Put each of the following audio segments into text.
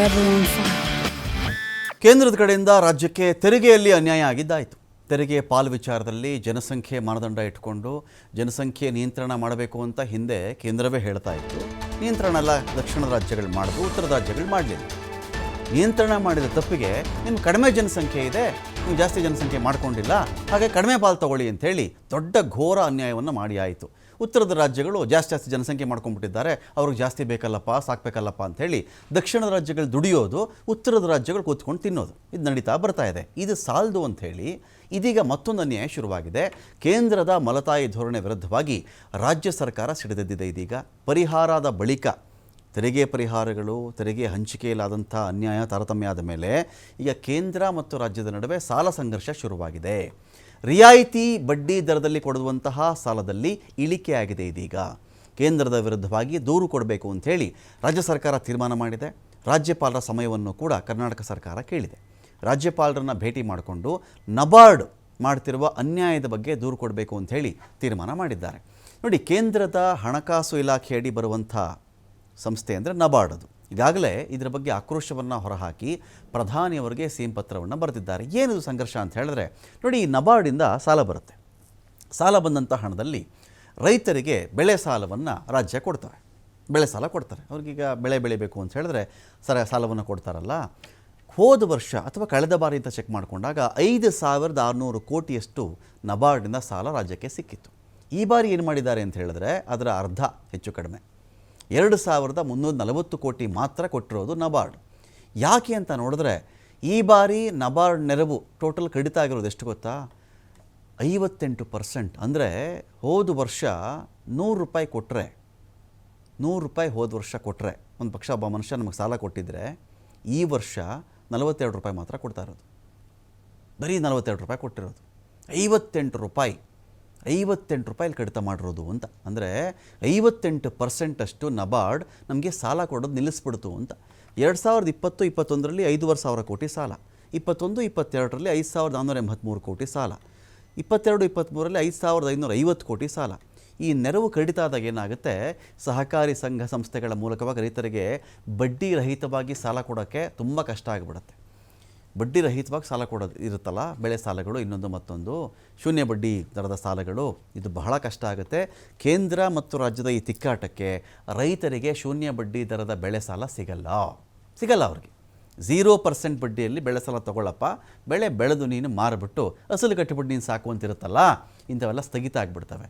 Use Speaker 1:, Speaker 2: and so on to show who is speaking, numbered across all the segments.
Speaker 1: Everyone fine.
Speaker 2: ಕೇಂದ್ರದ ಕಡೆಯಿಂದ ರಾಜ್ಯಕ್ಕೆ ತೆರಿಗೆಯಲ್ಲಿ ಅನ್ಯಾಯ ಆಗಿದ್ದಾಯಿತು. ತೆರಿಗೆ ಪಾಲು ವಿಚಾರದಲ್ಲಿ ಜನಸಂಖ್ಯೆ ಮಾನದಂಡ ಇಟ್ಕೊಂಡು ಜನಸಂಖ್ಯೆ ನಿಯಂತ್ರಣ ಮಾಡಬೇಕು ಅಂತ ಹಿಂದೆ ಕೇಂದ್ರವೇ ಹೇಳ್ತಾ ಇತ್ತು. ನಿಯಂತ್ರಣ ಎಲ್ಲ ದಕ್ಷಿಣದ ರಾಜ್ಯಗಳು ಮಾಡಿದ್ರು, ಉತ್ತರದ ರಾಜ್ಯಗಳು ಮಾಡಲಿಲ್ಲ. ನಿಯಂತ್ರಣ ಮಾಡಿದ ತಪ್ಪಿಗೆ ನಿಮ್ಗೆ ಕಡಿಮೆ ಜನಸಂಖ್ಯೆ ಇದೆ, ನೀವು ಜಾಸ್ತಿ ಜನಸಂಖ್ಯೆ ಮಾಡ್ಕೊಂಡಿಲ್ಲ, ಹಾಗೆ ಕಡಿಮೆ ಪಾಲು ತಗೊಳ್ಳಿ ಅಂಥೇಳಿ ದೊಡ್ಡ ಘೋರ ಅನ್ಯಾಯವನ್ನು ಮಾಡಿ ಆಯಿತು. ಉತ್ತರದ ರಾಜ್ಯಗಳು ಜಾಸ್ತಿ ಜನಸಂಖ್ಯೆ ಮಾಡ್ಕೊಂಡ್ಬಿಟ್ಟಿದ್ದಾರೆ, ಅವ್ರಿಗೆ ಜಾಸ್ತಿ ಬೇಕಲ್ಲಪ್ಪ, ಸಾಕಬೇಕಲ್ಲಪ್ಪ ಅಂಥೇಳಿ ದಕ್ಷಿಣದ ರಾಜ್ಯಗಳು ದುಡಿಯೋದು, ಉತ್ತರದ ರಾಜ್ಯಗಳು ಕೂತ್ಕೊಂಡು ತಿನ್ನೋದು, ಇದು ನಡೀತಾ ಬರ್ತಾ ಇದೆ. ಇದು ಸಾಲದು ಅಂಥೇಳಿ ಇದೀಗ ಮತ್ತೊಂದು ಅನ್ಯಾಯ ಶುರುವಾಗಿದೆ. ಕೇಂದ್ರದ ಮಲತಾಯಿ ಧೋರಣೆ ವಿರುದ್ಧವಾಗಿ ರಾಜ್ಯ ಸರ್ಕಾರ ಸಿಡಿದೆದ್ದಿದೆ. ಇದೀಗ ಪರಿಹಾರದ ಬಳಿಕ ತೆರಿಗೆ ಪರಿಹಾರಗಳು, ತೆರಿಗೆ ಹಂಚಿಕೆಯಲ್ಲಾದಂಥ ಅನ್ಯಾಯ ತಾರತಮ್ಯ ಆದ ಮೇಲೆ ಈಗ ಕೇಂದ್ರ ಮತ್ತು ರಾಜ್ಯದ ನಡುವೆ ಸಾಲ ಸಂಘರ್ಷ ಶುರುವಾಗಿದೆ. ರಿಯಾಯಿತಿ ಬಡ್ಡಿ ದರದಲ್ಲಿ ಕೊಡುವಂತಹ ಸಾಲದಲ್ಲಿ ಇಳಿಕೆಯಾಗಿದೆ. ಇದೀಗ ಕೇಂದ್ರದ ವಿರುದ್ಧವಾಗಿ ದೂರು ಕೊಡಬೇಕು ಅಂಥೇಳಿ ರಾಜ್ಯ ಸರ್ಕಾರ ತೀರ್ಮಾನ ಮಾಡಿದೆ. ರಾಜ್ಯಪಾಲರ ಸಮಯವನ್ನು ಕೂಡ ಕರ್ನಾಟಕ ಸರ್ಕಾರ ಕೇಳಿದೆ. ರಾಜ್ಯಪಾಲರನ್ನು ಭೇಟಿ ಮಾಡಿಕೊಂಡು ನಬಾರ್ಡ್ ಮಾಡ್ತಿರುವ ಅನ್ಯಾಯದ ಬಗ್ಗೆ ದೂರು ಕೊಡಬೇಕು ಅಂಥೇಳಿ ತೀರ್ಮಾನ ಮಾಡಿದ್ದಾರೆ. ನೋಡಿ, ಕೇಂದ್ರದ ಹಣಕಾಸು ಇಲಾಖೆ ಅಡಿ ಬರುವಂಥ ಸಂಸ್ಥೆ ಅಂದರೆ ನಬಾರ್ಡ್. ಅದು ಈಗಾಗಲೇ ಇದರ ಬಗ್ಗೆ ಆಕ್ರೋಶವನ್ನು ಹೊರಹಾಕಿ ಪ್ರಧಾನಿಯವರಿಗೆ ಸಿಎಂ ಪತ್ರವನ್ನು ಬರೆದಿದ್ದಾರೆ. ಏನಿದು ಸಂಘರ್ಷ ಅಂತ ಹೇಳಿದ್ರೆ, ನೋಡಿ, ಈ ನಬಾರ್ಡಿಂದ ಸಾಲ ಬರುತ್ತೆ. ಸಾಲ ಬಂದಂಥ ಹಣದಲ್ಲಿ ರೈತರಿಗೆ ಬೆಳೆ ಸಾಲವನ್ನು ರಾಜ್ಯ ಕೊಡ್ತಾರೆ, ಬೆಳೆ ಸಾಲ ಕೊಡ್ತಾರೆ. ಅವ್ರಿಗೀಗ ಬೆಳೆ ಬೆಳಿಬೇಕು ಅಂತ ಹೇಳಿದ್ರೆ ಸಾಲವನ್ನು ಕೊಡ್ತಾರಲ್ಲ. ಹೋದ ವರ್ಷ ಅಥವಾ ಕಳೆದ ಬಾರಿ ಅಂತ ಚೆಕ್ ಮಾಡಿಕೊಂಡಾಗ 5,600 ಕೋಟಿಯಷ್ಟು ನಬಾರ್ಡಿಂದ ಸಾಲ ರಾಜ್ಯಕ್ಕೆ ಸಿಕ್ಕಿತ್ತು. ಈ ಬಾರಿ ಏನು ಮಾಡಿದ್ದಾರೆ ಅಂತ ಹೇಳಿದ್ರೆ ಅದರ ಅರ್ಧ, ಹೆಚ್ಚು ಕಡಿಮೆ 2,340 ಕೋಟಿ ಮಾತ್ರ ಕೊಟ್ಟಿರೋದು ನಬಾರ್ಡ್. ಯಾಕೆ ಅಂತ ನೋಡಿದ್ರೆ, ಈ ಬಾರಿ ನಬಾರ್ಡ್ ನೆರವು ಟೋಟಲ್ ಕಡಿತ ಆಗಿರೋದು ಎಷ್ಟು ಗೊತ್ತಾ? 58%. ಅಂದರೆ ಹೋದ ವರ್ಷ 100 ರೂಪಾಯಿ ಕೊಟ್ಟರೆ, 100 ರೂಪಾಯಿ ಹೋದ ವರ್ಷ ಕೊಟ್ಟರೆ, ಒಂದು ಪಕ್ಷ ಒಬ್ಬ ಮನುಷ್ಯ ನಮಗೆ ಸಾಲ ಕೊಟ್ಟಿದ್ದರೆ ಈ ವರ್ಷ 42 ರೂಪಾಯಿ ಮಾತ್ರ ಕೊಡ್ತಾ ಇರೋದು. ಬರೀ 42 ರೂಪಾಯಿ ಕೊಟ್ಟಿರೋದು. 58 ರೂಪಾಯಿ ಕಡಿತ ಮಾಡಿರೋದು ಅಂತ. ಅಂದರೆ 58% ಅಷ್ಟು ನಬಾರ್ಡ್ ನಮಗೆ ಸಾಲ ಕೊಡೋದು ನಿಲ್ಲಿಸ್ಬಿಡ್ತು ಅಂತ. 2020-21ರಲ್ಲಿ 5,500 ಕೋಟಿ ಸಾಲ, 21-22ರಲ್ಲಿ 5,483 ಕೋಟಿ ಸಾಲ, 22-23ರಲ್ಲಿ 5,550 ಕೋಟಿ ಸಾಲ. ಈ ನೆರವು ಕಡಿತ ಆದಾಗ ಏನಾಗುತ್ತೆ, ಸಹಕಾರಿ ಸಂಘ ಸಂಸ್ಥೆಗಳ ಮೂಲಕವಾಗಿ ರೈತರಿಗೆ ಬಡ್ಡಿ ರಹಿತವಾಗಿ ಸಾಲ ಕೊಡೋಕ್ಕೆ ತುಂಬ ಕಷ್ಟ ಆಗಿಬಿಡುತ್ತೆ. ಬಡ್ಡಿ ರಹಿತವಾಗಿ ಸಾಲ ಕೊಡೋದು ಇರುತ್ತಲ್ಲ, ಬೆಳೆ ಸಾಲಗಳು, ಇನ್ನೊಂದು ಮತ್ತೊಂದು ಶೂನ್ಯ ಬಡ್ಡಿ ದರದ ಸಾಲಗಳು, ಇದು ಬಹಳ ಕಷ್ಟ ಆಗುತ್ತೆ. ಕೇಂದ್ರ ಮತ್ತು ರಾಜ್ಯದ ಈ ತಿಕ್ಕಾಟಕ್ಕೆ ರೈತರಿಗೆ ಶೂನ್ಯ ಬಡ್ಡಿ ದರದ ಬೆಳೆ ಸಾಲ ಸಿಗಲ್ಲ ಅವ್ರಿಗೆ. 0% ಬಡ್ಡಿಯಲ್ಲಿ ಬೆಳೆ ಸಾಲ ತೊಗೊಳ್ಳಪ್ಪ, ಬೆಳೆ ಬೆಳೆದು ನೀನು ಮಾರಿಬಿಟ್ಟು ಅಸಲು ಕಟ್ಟಿಬಿಟ್ಟು ನೀನು ಸಾಕು ಅಂತಿರುತ್ತಲ್ಲ, ಇಂಥವೆಲ್ಲ ಸ್ಥಗಿತ ಆಗಿಬಿಡ್ತವೆ.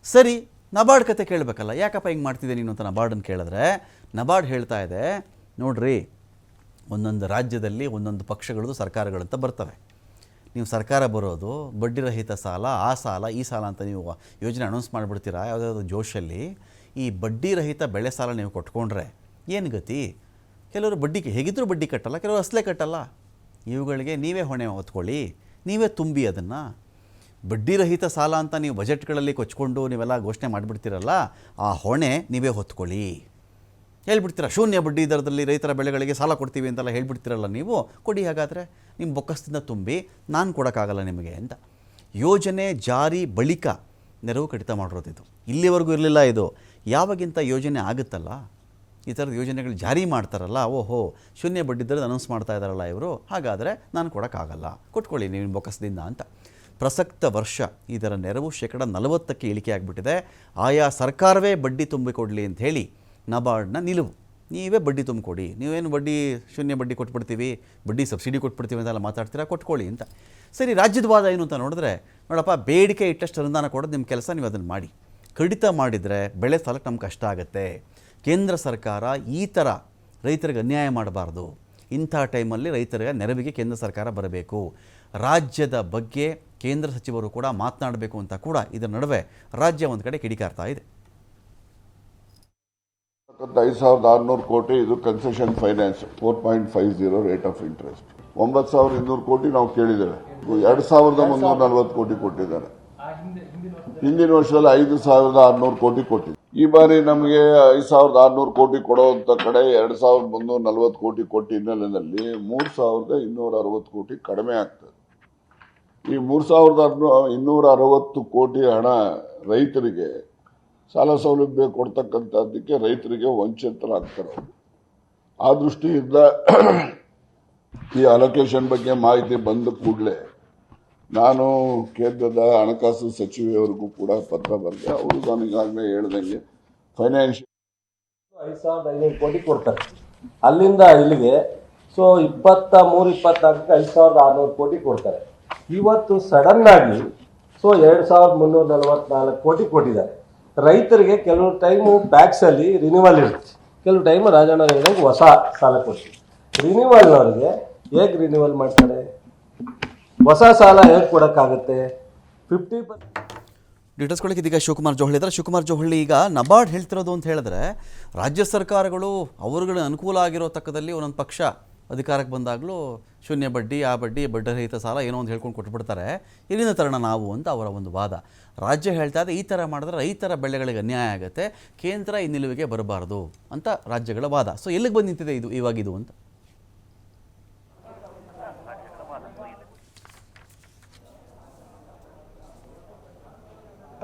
Speaker 2: ಸರಿ, ನಬಾರ್ಡ್ ಕತೆ ಕೇಳಬೇಕಲ್ಲ, ಯಾಕಪ್ಪ ಹಿಂಗೆ ಮಾಡ್ತಿದ್ದೆ ನೀನು ಅಂತ ನಬಾರ್ಡನ್ನು ಕೇಳಿದ್ರೆ, ನಬಾರ್ಡ್ ಹೇಳ್ತಾ ಇದೆ, ನೋಡ್ರಿ, ಒಂದೊಂದು ರಾಜ್ಯದಲ್ಲಿ ಒಂದೊಂದು ಪಕ್ಷಗಳದ್ದು ಸರ್ಕಾರಗಳಂತ ಬರ್ತವೆ. ನೀವು ಸರ್ಕಾರ ಬರೋದು ಬಡ್ಡಿರಹಿತ ಸಾಲ, ಆ ಸಾಲ, ಈ ಸಾಲ ಅಂತ ನೀವು ಯೋಜನೆ ಅನೌನ್ಸ್ ಮಾಡಿಬಿಡ್ತೀರಾ ಯಾವುದಾದ್ರು ಜೋಶಲ್ಲಿ. ಈ ಬಡ್ಡಿರಹಿತ ಬೆಳೆ ಸಾಲ ನೀವು ಕೊಟ್ಕೊಂಡ್ರೆ ಏನು ಗತಿ? ಕೆಲವರು ಬಡ್ಡಿಗೆ ಹೇಗಿದ್ದರೂ ಬಡ್ಡಿ ಕಟ್ಟಲ್ಲ, ಕೆಲವರು ಅಸಲೇ ಕಟ್ಟಲ್ಲ. ಇವುಗಳಿಗೆ ನೀವೇ ಹೊಣೆ ಹೊತ್ಕೊಳ್ಳಿ, ನೀವೇ ತುಂಬಿ ಅದನ್ನು. ಬಡ್ಡಿರಹಿತ ಸಾಲ ಅಂತ ನೀವು ಬಜೆಟ್ಗಳಲ್ಲಿ ಕೊಚ್ಕೊಂಡು ನೀವೆಲ್ಲ ಘೋಷಣೆ ಮಾಡಿಬಿಡ್ತೀರಲ್ಲ, ಆ ಹೊಣೆ ನೀವೇ ಹೊತ್ಕೊಳ್ಳಿ. ಹೇಳ್ಬಿಡ್ತೀರ ಶೂನ್ಯ ಬಡ್ಡಿ ದರದಲ್ಲಿ ರೈತರ ಬೆಳೆಗಳಿಗೆ ಸಾಲ ಕೊಡ್ತೀವಿ ಅಂತೆಲ್ಲ ಹೇಳ್ಬಿಡ್ತೀರಲ್ಲ, ನೀವು ಕೊಡಿ, ಹಾಗಾದರೆ ನಿಮ್ಮ ಬೊಕ್ಕಸದಿಂದ ತುಂಬಿ, ನಾನು ಕೊಡೋಕ್ಕಾಗಲ್ಲ ನಿಮಗೆ ಅಂತ. ಯೋಜನೆ ಜಾರಿ ಬಳಿಕ ನೆರವು ಕಡಿತ ಮಾಡಿರೋದಿದು. ಇಲ್ಲಿವರೆಗೂ ಇರಲಿಲ್ಲ ಇದು. ಯಾವಾಗಿಂತ ಯೋಜನೆ ಆಗುತ್ತಲ್ಲ, ಈ ಥರದ ಯೋಜನೆಗಳು ಜಾರಿ ಮಾಡ್ತಾರಲ್ಲ, ಓಹೋ ಶೂನ್ಯ ಬಡ್ಡಿ ದರದ ಅನೌನ್ಸ್ ಮಾಡ್ತಾ ಇದ್ದಾರಲ್ಲ ಇವರು, ಹಾಗಾದರೆ ನಾನು ಕೊಡೋಕ್ಕಾಗಲ್ಲ, ಕೊಟ್ಕೊಳ್ಳಿ ನೀವು ಬೊಕ್ಕಸದಿಂದ ಅಂತ. ಪ್ರಸಕ್ತ ವರ್ಷ ಇದರ ನೆರವು 40% ಇಳಿಕೆ ಆಗಿಬಿಟ್ಟಿದೆ. ಆಯಾ ಸರ್ಕಾರವೇ ಬಡ್ಡಿ ತುಂಬಿಕೊಡಲಿ ಅಂತ ಹೇಳಿ ನಬಾರ್ಡ್ನ ನಿಲುವು. ನೀವೇ ಬಡ್ಡಿ ತುಂಬಿಕೊಡಿ, ನೀವೇನು ಬಡ್ಡಿ ಶೂನ್ಯ ಬಡ್ಡಿ ಕೊಟ್ಬಿಡ್ತೀವಿ, ಬಡ್ಡಿ ಸಬ್ಸಿಡಿ ಕೊಟ್ಬಿಡ್ತೀವಿ ಅಂತೆಲ್ಲ ಮಾತಾಡ್ತೀರಾ, ಕೊಟ್ಕೊಳ್ಳಿ ಅಂತ. ಸರಿ, ರಾಜ್ಯದ ವಾದ ಏನು ಅಂತ ನೋಡಿದ್ರೆ, ನೋಡಪ್ಪ, ಬೇಡಿಕೆ ಇಟ್ಟಷ್ಟು ಅನುದಾನ ಕೊಡೋದು ನಿಮ್ಮ ಕೆಲಸ, ನೀವು ಅದನ್ನು ಮಾಡಿ. ಕಡಿತ ಮಾಡಿದರೆ ಬೆಳೆ ಸಾಲಕ್ಕೆ ನಮ್ಗೆ ಕಷ್ಟ ಆಗುತ್ತೆ. ಕೇಂದ್ರ ಸರ್ಕಾರ ಈ ಥರ ರೈತರಿಗೆ ಅನ್ಯಾಯ ಮಾಡಬಾರ್ದು. ಇಂಥ ಟೈಮಲ್ಲಿ ರೈತರಿಗೆ ನೆರವಿಗೆ ಕೇಂದ್ರ ಸರ್ಕಾರ ಬರಬೇಕು. ರಾಜ್ಯದ ಬಗ್ಗೆ ಕೇಂದ್ರ ಸಚಿವರು ಕೂಡ ಮಾತನಾಡಬೇಕು ಅಂತ ಕೂಡ ಇದರ ನಡುವೆ ರಾಜ್ಯ ಒಂದು ಕಡೆ ಕಿಡಿಕಾರ್ತಾ ಇದೆ.
Speaker 3: 5,600 ಕೋಟಿ ಇದು concession finance, 4.50 rate of interest. 9,200 ಕೋಟಿ ನಾವು ಕೇಳಿದ್ದೇವೆ. 2,340 ಕೋಟಿ ಕೊಟ್ಟಿದ್ದಾರೆ. ಹಿಂದಿನ ವರ್ಷದಲ್ಲಿ 5,600 ಕೋಟಿ ಕೊಟ್ಟಿದ್ದಾರೆ. ಈ ಬಾರಿ ನಮಗೆ 5,600 ಕೋಟಿ ಕೊಡುವಂತ ಕಡೆ 2,340 ಕೋಟಿ ಕೊಟ್ಟ ಹಿನ್ನೆಲೆಯಲ್ಲಿ 3,260 ಕೋಟಿ ಕಡಿಮೆ ಆಗ್ತದೆ. ಈ 3,260 ಕೋಟಿ ಹಣ ರೈತರಿಗೆ ಸಾಲ ಸೌಲಭ್ಯ ಕೊಡ್ತಕ್ಕಂಥದ್ದಕ್ಕೆ ರೈತರಿಗೆ ವಂಚಿತರಾಗ್ತಾರೆ. ಆ ದೃಷ್ಟಿಯಿಂದ ಈ ಅಲೋಕೇಶನ್ ಬಗ್ಗೆ ಮಾಹಿತಿ ಬಂದ ಕೂಡಲೇ ನಾನು ಕೇಂದ್ರದ ಹಣಕಾಸು ಸಚಿವೆಯವರಿಗೂ ಕೂಡ ಪತ್ರ ಬರೆದೆ. ಅವರು ನಾನು ಈಗಾಗಲೇ ಹೇಳ್ದಂಗೆ ಫೈನಾನ್ಷಿಯಲ್
Speaker 1: 5,500 ಕೋಟಿ ಕೊಡ್ತಾರೆ ಅಲ್ಲಿಂದ ಇಲ್ಲಿಗೆ. ಸೊ 23-24ಕ್ಕೆ 5,600 ಕೋಟಿ ಕೊಡ್ತಾರೆ. ಇವತ್ತು ಸಡನ್ ಆಗಿ 2,344 ಕೋಟಿ ಕೊಟ್ಟಿದ್ದಾರೆ. ರೈತರಿಗೆ ಕೆಲವು ಟೈಮು ಬ್ಯಾಕ್ಸ್ ಅಲ್ಲಿ ರಿನ್ಯೂವಲ್ ಇರುತ್ತೆ, ಕೆಲವು ಟೈಮ್ ರಾಜಣ್ಣ ಹೇಳಿದಂಗೆ ಹೊಸ ಸಾಲ ಕೊಡ್ತೀವಿ. ರಿನ್ಯೂವಲ್ನವ್ರಿಗೆ ಹೇಗೆ ರಿನ್ಯೂವಲ್ ಮಾಡ್ತಾರೆ? ಹೊಸ ಸಾಲ ಹೇಗೆ ಕೊಡೋಕ್ಕಾಗುತ್ತೆ? 50%
Speaker 2: ಡೀಟೇಲ್ಸ್ಗಳಿಗೆ ಇದೀಗ ಶಿವಕುಮಾರ್ ಜೋಹಳಿ ಇದ್ದಾರೆ. ಶಿವಕುಮಾರ್ ಜೋಹಳಿ, ಈಗ ನಬಾರ್ಡ್ ಹೇಳ್ತಿರೋದು ಅಂತ ಹೇಳಿದ್ರೆ ರಾಜ್ಯ ಸರ್ಕಾರಗಳು ಅವರುಗಳ ಅನುಕೂಲ ಆಗಿರೋ ತಕ್ಕದಲ್ಲಿ ಒಂದೊಂದು ಪಕ್ಷ ಅಧಿಕಾರಕ್ಕೆ ಬಂದಾಗಲೂ ಶೂನ್ಯ ಬಡ್ಡಿ, ಆ ಬಡ್ಡಿ, ಬಡ್ಡಿರಹಿತ ಸಾಲ ಏನೋ ಒಂದು ಹೇಳ್ಕೊಂಡು ಕೊಟ್ಬಿಡ್ತಾರೆ, ಇಲ್ಲಿಂದ ತರೋಣ ನಾವು ಅಂತ ಅವರ ಒಂದು ವಾದ. ರಾಜ್ಯ ಹೇಳ್ತಾ ಇದೆ ಈ ಥರ ಮಾಡಿದ್ರೆ ರೈತರ ಬೆಳೆಗಳಿಗೆ ಅನ್ಯಾಯ ಆಗುತ್ತೆ, ಕೇಂದ್ರ ಈ ನಿಲುವಿಗೆ ಬರಬಾರ್ದು ಅಂತ ರಾಜ್ಯಗಳ ವಾದ. ಸೊ ಎಲ್ಲಿಗೆ ಬಂದು ನಿಂತಿದೆ ಇದು ಇವಾಗಿದು ಅಂತ?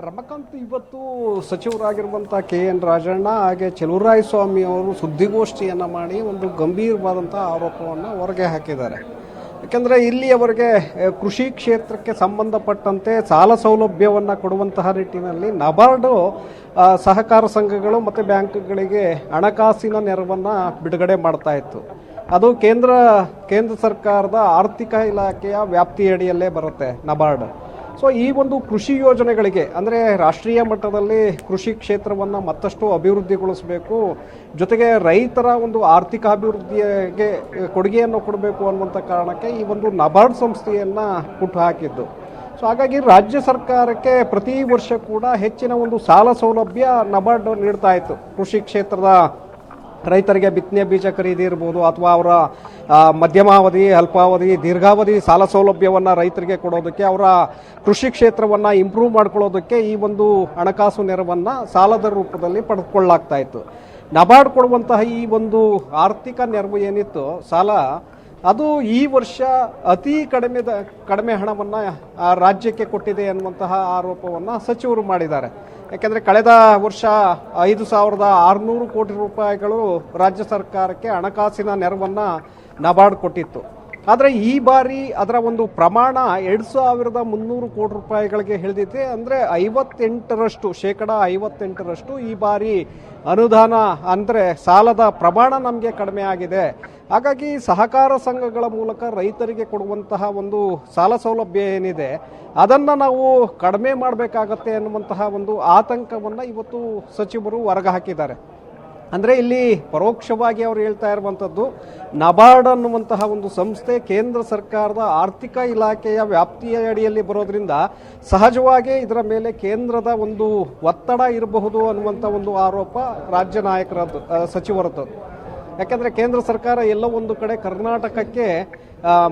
Speaker 4: ರಮಕಾಂತ್, ಇವತ್ತು ಸಚಿವರಾಗಿರುವಂಥ KN ರಾಜಣ್ಣ ಹಾಗೆ ಚಲುವರಾಯಸ್ವಾಮಿ ಅವರು ಸುದ್ದಿಗೋಷ್ಠಿಯನ್ನು ಮಾಡಿ ಒಂದು ಗಂಭೀರವಾದಂಥ ಆರೋಪವನ್ನು ಹೊರಗೆ ಹಾಕಿದ್ದಾರೆ. ಯಾಕೆಂದರೆ ಇಲ್ಲಿಯವರೆಗೆ ಕೃಷಿ ಕ್ಷೇತ್ರಕ್ಕೆ ಸಂಬಂಧಪಟ್ಟಂತೆ ಸಾಲ ಸೌಲಭ್ಯವನ್ನು ಕೊಡುವಂತಹ ನಿಟ್ಟಿನಲ್ಲಿ ನಬಾರ್ಡು ಸಹಕಾರ ಸಂಘಗಳು ಮತ್ತು ಬ್ಯಾಂಕ್ಗಳಿಗೆ ಹಣಕಾಸಿನ ನೆರವನ್ನು ಬಿಡುಗಡೆ ಮಾಡ್ತಾ ಇತ್ತು. ಅದು ಕೇಂದ್ರ ಸರ್ಕಾರದ ಆರ್ಥಿಕ ಇಲಾಖೆಯ ವ್ಯಾಪ್ತಿಯಡಿಯಲ್ಲೇ ಬರುತ್ತೆ ನಬಾರ್ಡ್. ಸೊ ಈ ಒಂದು ಕೃಷಿ ಯೋಜನೆಗಳಿಗೆ ಅಂದರೆ ರಾಷ್ಟ್ರೀಯ ಮಟ್ಟದಲ್ಲಿ ಕೃಷಿ ಕ್ಷೇತ್ರವನ್ನು ಮತ್ತಷ್ಟು ಅಭಿವೃದ್ಧಿಗೊಳಿಸಬೇಕು, ಜೊತೆಗೆ ರೈತರ ಒಂದು ಆರ್ಥಿಕ ಅಭಿವೃದ್ಧಿಗೆ ಕೊಡುಗೆಯನ್ನು ಕೊಡಬೇಕು ಅನ್ನುವಂಥ ಕಾರಣಕ್ಕೆ ಈ ಒಂದು ನಬಾರ್ಡ್ ಸಂಸ್ಥೆಯನ್ನು ಹುಟ್ಟುಹಾಕಿದ್ದು. ಸೊ ಹಾಗಾಗಿ ರಾಜ್ಯ ಸರ್ಕಾರಕ್ಕೆ ಪ್ರತಿ ವರ್ಷ ಕೂಡ ಹೆಚ್ಚಿನ ಒಂದು ಸಾಲ ಸೌಲಭ್ಯ ನಬಾರ್ಡ್ ನೀಡ್ತಾ ಇತ್ತು. ಕೃಷಿ ಕ್ಷೇತ್ರದ ರೈತರಿಗೆ ಬಿತ್ತನೆ ಬೀಜ ಖರೀದಿ ಇರ್ಬೋದು, ಅಥವಾ ಅವರ ಮಧ್ಯಮಾವಧಿ, ಅಲ್ಪಾವಧಿ, ದೀರ್ಘಾವಧಿ ಸಾಲ ಸೌಲಭ್ಯವನ್ನು ರೈತರಿಗೆ ಕೊಡೋದಕ್ಕೆ, ಅವರ ಕೃಷಿ ಕ್ಷೇತ್ರವನ್ನು ಇಂಪ್ರೂವ್ ಮಾಡ್ಕೊಳ್ಳೋದಕ್ಕೆ ಈ ಒಂದು ಹಣಕಾಸು ನೆರವನ್ನು ಸಾಲದ ರೂಪದಲ್ಲಿ ಪಡೆದುಕೊಳ್ಳಲಾಗ್ತಾ ಇತ್ತು. ನಬಾರ್ಡ್ ಕೊಡುವಂತಹ ಈ ಒಂದು ಆರ್ಥಿಕ ನೆರವು ಏನಿತ್ತು ಸಾಲ, ಅದು ಈ ವರ್ಷ ಅತಿ ಕಡಿಮೆ ಹಣವನ್ನು ರಾಜ್ಯಕ್ಕೆ ಕೊಟ್ಟಿದೆ ಅನ್ನುವಂತಹ ಆರೋಪವನ್ನು ಸಚಿವರು ಮಾಡಿದ್ದಾರೆ. ಯಾಕೆಂದರೆ ಕಳೆದ ವರ್ಷ 5,600 ಕೋಟಿ ರೂಪಾಯಿಗಳು ರಾಜ್ಯ ಸರ್ಕಾರಕ್ಕೆ ಹಣಕಾಸಿನ ನೆರವನ್ನು ನಬಾರ್ಡ್ ಕೊಟ್ಟಿತ್ತು. ಆದರೆ ಈ ಬಾರಿ ಅದರ ಒಂದು ಪ್ರಮಾಣ 2,300 ಕೋಟಿ ರೂಪಾಯಿಗಳಿಗೆ ಇಳಿದಿದೆ. ಅಂದರೆ 58% ಈ ಬಾರಿ ಅನುದಾನ ಅಂದರೆ ಸಾಲದ ಪ್ರಮಾಣ ನಮಗೆ ಕಡಿಮೆ ಆಗಿದೆ. ಹಾಗಾಗಿ ಸಹಕಾರ ಸಂಘಗಳ ಮೂಲಕ ರೈತರಿಗೆ ಕೊಡುವಂತಹ ಒಂದು ಸಾಲ ಸೌಲಭ್ಯ ಏನಿದೆ ಅದನ್ನು ನಾವು ಕಡಿಮೆ ಮಾಡಬೇಕಾಗತ್ತೆ ಅನ್ನುವಂತಹ ಒಂದು ಆತಂಕವನ್ನು ಇವತ್ತು ಸಚಿವರು ಹೊರಗೆ ಹಾಕಿದ್ದಾರೆ. ಅಂದರೆ ಇಲ್ಲಿ ಪರೋಕ್ಷವಾಗಿ ಅವರು ಹೇಳ್ತಾ ಇರುವಂಥದ್ದು, ನಬಾರ್ಡ್ ಅನ್ನುವಂತಹ ಒಂದು ಸಂಸ್ಥೆ ಕೇಂದ್ರ ಸರ್ಕಾರದ ಆರ್ಥಿಕ ಇಲಾಖೆಯ ವ್ಯಾಪ್ತಿಯ ಅಡಿಯಲ್ಲಿ ಬರೋದ್ರಿಂದ ಸಹಜವಾಗಿ ಇದರ ಮೇಲೆ ಕೇಂದ್ರದ ಒಂದು ಒತ್ತಡ ಇರಬಹುದು ಅನ್ನುವಂಥ ಒಂದು ಆರೋಪ ರಾಜ್ಯ ನಾಯಕರದ್ದು, ಸಚಿವರದ್ದು. ಯಾಕೆಂದರೆ ಕೇಂದ್ರ ಸರ್ಕಾರ ಎಲ್ಲೋ ಒಂದು ಕಡೆ ಕರ್ನಾಟಕಕ್ಕೆ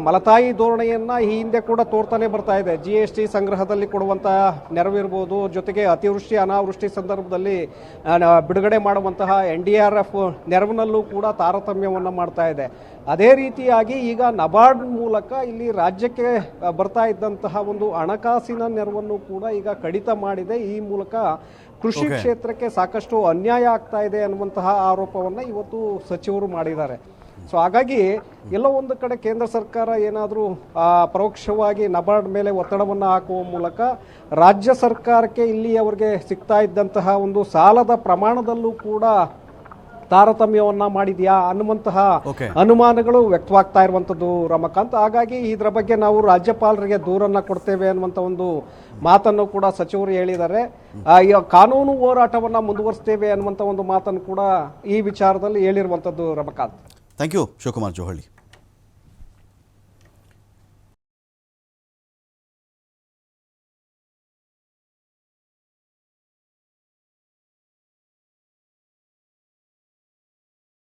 Speaker 4: ಮಲತಾಯಿ ಧೋರಣೆಯನ್ನು ಈ ಹಿಂದೆ ಕೂಡ ತೋರ್ತಾನೆ ಬರ್ತಾ ಇದೆ. GST ಸಂಗ್ರಹದಲ್ಲಿ ಕೊಡುವಂತಹ ನೆರವಿರ್ಬೋದು, ಜೊತೆಗೆ ಅತಿವೃಷ್ಟಿ ಅನಾವೃಷ್ಟಿ ಸಂದರ್ಭದಲ್ಲಿ ಬಿಡುಗಡೆ ಮಾಡುವಂತಹ NDRF ನೆರವಿನಲ್ಲೂ ಕೂಡ ತಾರತಮ್ಯವನ್ನು ಮಾಡ್ತಾ ಇದೆ. ಅದೇ ರೀತಿಯಾಗಿ ಈಗ ನಬಾರ್ಡ್ ಮೂಲಕ ಇಲ್ಲಿ ರಾಜ್ಯಕ್ಕೆ ಬರ್ತಾ ಇದ್ದಂತಹ ಒಂದು ಹಣಕಾಸಿನ ನೆರವನ್ನು ಕೂಡ ಈಗ ಕಡಿತ ಮಾಡಿದೆ. ಈ ಮೂಲಕ ಕೃಷಿ ಕ್ಷೇತ್ರಕ್ಕೆ ಸಾಕಷ್ಟು ಅನ್ಯಾಯ ಆಗ್ತಾ ಇದೆ ಅನ್ನುವಂತಹ ಆರೋಪವನ್ನು ಇವತ್ತು ಸಚಿವರು ಮಾಡಿದ್ದಾರೆ. ಸೊ ಹಾಗಾಗಿ ಎಲ್ಲೋ ಒಂದು ಕಡೆ ಕೇಂದ್ರ ಸರ್ಕಾರ ಏನಾದರೂ ಪರೋಕ್ಷವಾಗಿ ನಬಾರ್ಡ್ ಮೇಲೆ ಒತ್ತಡವನ್ನು ಹಾಕುವ ಮೂಲಕ ರಾಜ್ಯ ಸರ್ಕಾರಕ್ಕೆ ಇಲ್ಲಿಯವರೆಗೆ ಸಿಗ್ತಾ ಇದ್ದಂತಹ ಒಂದು ಸಾಲದ ಪ್ರಮಾಣದಲ್ಲೂ ಕೂಡ ತಾರತಮ್ಯವನ್ನ ಮಾಡಿದ್ಯಾ ಅನ್ನುವಂತಹ ಅನುಮಾನಗಳು ವ್ಯಕ್ತವಾಗ್ತಾ ಇರುವಂತದ್ದು ರಮಕಾಂತ್. ಹಾಗಾಗಿ ಇದರ ಬಗ್ಗೆ ನಾವು ರಾಜ್ಯಪಾಲರಿಗೆ ದೂರನ್ನ ಕೊಡ್ತೇವೆ ಅನ್ನುವಂತ ಒಂದು ಮಾತನ್ನು ಕೂಡ ಸಚಿವರು ಹೇಳಿದ್ದಾರೆ. ಕಾನೂನು ಹೋರಾಟವನ್ನ ಮುಂದುವರಿಸ್ತೇವೆ ಅನ್ನುವಂತ ಒಂದು ಮಾತನ್ನು ಕೂಡ ಈ ವಿಚಾರದಲ್ಲಿ ಹೇಳಿರುವಂತದ್ದು ರಮಕಾಂತ್.
Speaker 2: Thank you Shivakumar ಜೋಹಳಿ.